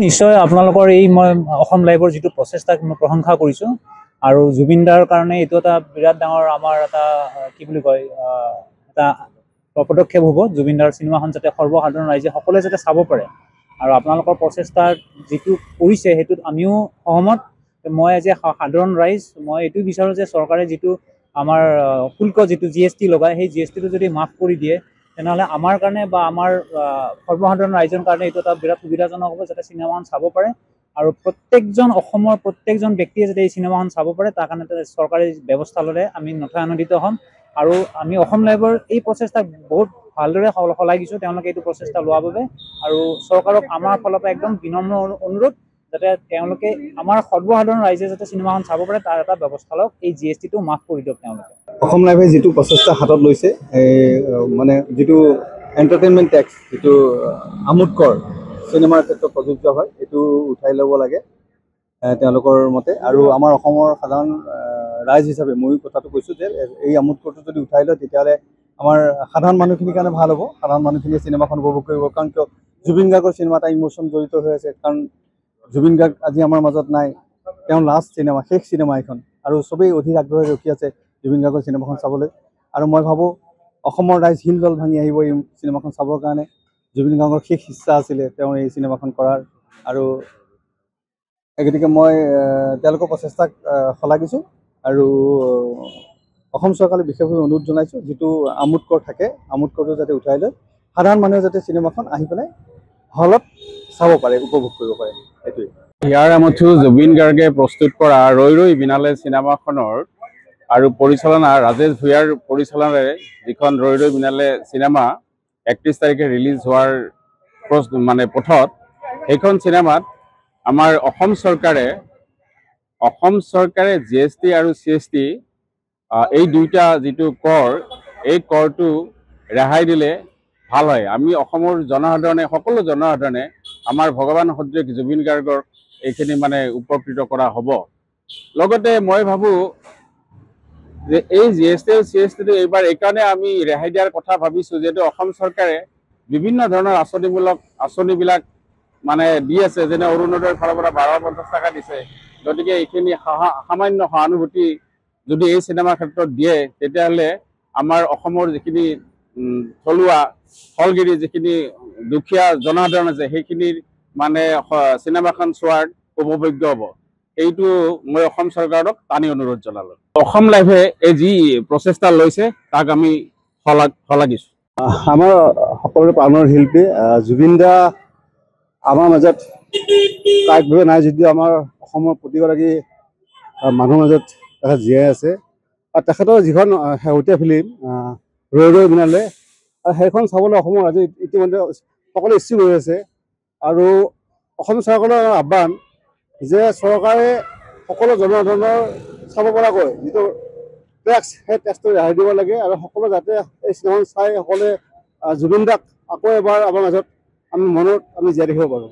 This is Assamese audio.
নিশ্চয় আপোনালোকৰ এই মই অসম লাইভৰ যিটো প্ৰচেষ্টাক মই প্ৰশংসা কৰিছোঁ আৰু জুবিন দাৰ কাৰণে এইটো এটা বিৰাট ডাঙৰ আমাৰ এটা কি বুলি কয় এটা পদক্ষেপ হ'ব। জুবিন দাৰ চিনেমাখন যাতে সৰ্বসাধাৰণ ৰাইজে সকলোৱে যাতে চাব পাৰে আৰু আপোনালোকৰ প্ৰচেষ্টা যিটো কৰিছে সেইটোত আমিও সহমত। মই আজি সাধাৰণ ৰাইজ মই এইটো বিচাৰোঁ যে চৰকাৰে যিটো আমাৰ শুল্ক যিটো GST লগায় সেই GSTটো যদি মাফ কৰি দিয়ে তেনেহ'লে আমাৰ কাৰণে বা আমাৰ সৰ্বসাধাৰণ ৰাইজৰ কাৰণে এইটো এটা বিৰাট সুবিধাজনক হ'ব, যাতে চিনেমাখন চাব পাৰে আৰু প্ৰত্যেকজন অসমৰ প্ৰত্যেকজন ব্যক্তিয়ে যাতে এই চিনেমাখন চাব পাৰে তাৰ কাৰণে চৰকাৰে ব্যৱস্থা ল'লে আমি নথৈ আনন্দিত হ'ম। আৰু আমি অসম লাইভৰ এই প্ৰচেষ্টাক বহুত ভালদৰে শলাগিছোঁ তেওঁলোকে এইটো প্ৰচেষ্টা লোৱাৰ বাবে। আৰু চৰকাৰক আমাৰ ফালৰ পৰা একদম বিনম্ৰ অনুৰোধ যাতে তেওঁলোকে আমাৰ সৰ্বসাধাৰণ ৰাইজে যাতে চিনেমাখন চাব পাৰে তাৰ এটা ব্যৱস্থা লওক, এই GSTটো মাফ কৰি দিয়ক তেওঁলোকে। অসম লাইভে যিটো প্ৰচেষ্টা হাতত লৈছে মানে যিটো এণ্টাৰটেইনমেণ্ট টেক্স যিটো আমোদ কৰ চিনেমাৰ ক্ষেত্ৰত প্ৰযোজ্য হয় এইটো উঠাই ল'ব লাগে তেওঁলোকৰ মতে। আৰু আমাৰ অসমৰ সাধাৰণ ৰাইজ হিচাপে ময়ো কথাটো কৈছোঁ যে এই আমোদ কৰটো যদি উঠাই লয় তেতিয়াহ'লে আমাৰ সাধাৰণ মানুহখিনিৰ কাৰণে ভাল হ'ব। সাধাৰণ মানুহখিনিয়ে চিনেমাখন উপভোগ কৰিব, কাৰণ কিয় জুবিন গাৰ্গৰ চিনেমা এটা ইমোশ্যন জড়িত হৈ আছে। কাৰণ জুবিন গাৰ্গ আজি আমাৰ মাজত নাই, তেওঁৰ লাষ্ট চিনেমা শেষ চিনেমা এখন, আৰু চবেই অধিক আগ্ৰহে ৰখি আছে জুবিন গাৰ্গৰ চিনেমাখন চাবলৈ। আৰু মই ভাবোঁ অসমৰ ৰাইজ হিল দল ভাঙি আহিব এই চিনেমাখন চাবৰ কাৰণে। জুবিন গাৰ্গৰ শেষ ইচ্ছা আছিলে তেওঁৰ এই চিনেমাখন কৰাৰ, আৰু গতিকে মই তেওঁলোকৰ প্ৰচেষ্টাক শলাগিছোঁ আৰু অসম চৰকাৰলৈ বিশেষভাৱে অনুৰোধ জনাইছোঁ যিটো আমোদ কৰ থাকে আমোদ কৰটো যাতে উঠাই লয়, সাধাৰণ মানুহে যাতে চিনেমাখন আহি পেলাই হলত চাব পাৰে, উপভোগ কৰিব পাৰে। সেইটোৱেই। ইয়াৰ আমঠু জুবিন গাৰ্গে প্ৰস্তুত কৰা ৰৈ ৰৈ বিনালে চিনেমাখনৰ আৰু পৰিচালনা ৰাজেশ ভূঞাৰ পৰিচালনাৰে যিখন ৰৈ ৰৈ বিনালে চিনেমা 31 তাৰিখে ৰিলিজ হোৱাৰ পথত, সেইখন চিনেমাত আমাৰ অসম চৰকাৰে GST আৰু CST এই দুইটা যিটো কৰ, এই কৰটো ৰেহাই দিলে ভাল হয়। আমি অসমৰ জনসাধাৰণে সকলো জনসাধাৰণে আমাৰ ভগৱান সদৃশ জুবিন গাৰ্গৰ এইখিনি উপকৃত কৰা হ'ব। লগতে মই ভাবোঁ যে এই GST আৰু CSTটো এইবাৰ এইকাৰণে আমি ৰেহাই দিয়াৰ কথা ভাবিছোঁ যিহেতু অসম চৰকাৰে বিভিন্ন ধৰণৰ আঁচনিবিলাক দি আছে, যেনে অৰুণোদয়ৰ ফালৰ পৰা 1250 টকা দিছে। গতিকে এইখিনি সামান্য সহানুভূতি যদি এই চিনেমাৰ ক্ষেত্ৰত দিয়ে তেতিয়াহ'লে আমাৰ অসমৰ যিখিনি থলুৱা হলগিৰি যিখিনি দুখীয়া জনসাধাৰণ আছে সেইখিনিৰ চিনেমাখন চোৱাৰ উপযোগ্য হ'ব। এইটো মই অসম চৰকাৰক টানি অনুৰোধ জনালোঁ। অসম লাইভে এই যি প্ৰচেষ্টা লৈছে তাক আমি শলাগিছোঁ। আমাৰ সকলোৰে প্ৰাণৰ শিল্পী জুবিন দা আমাৰ মাজত কায়িকভাৱে নাই যদিও আমাৰ অসমৰ প্ৰতিগৰাকী মানুহৰ মাজত তেখেত জীয়াই আছে। আৰু তেখেতৰ যিখন শেহতীয়া ফিল্ম ৰৈ ৰৈ বিনালে, সেইখন চাবলৈ অসমৰ ৰাইজে ইতিমধ্যে সকলোৱে ইচ্ছুক হৈ আছে। আৰু অসম চৰকাৰৰ আহ্বান যে চৰকাৰে সকলো জনসাধাৰণৰ চাব পৰাকৈ যিটো টেক্স, সেই টেক্সটো ৰেহাই দিব লাগে আৰু সকলোৱে যাতে এই চিনেমাখন চাই সকলোৱে জুবিন দাক আকৌ এবাৰ আমাৰ মাজত আমি জীয়াই ৰাখিব পাৰোঁ।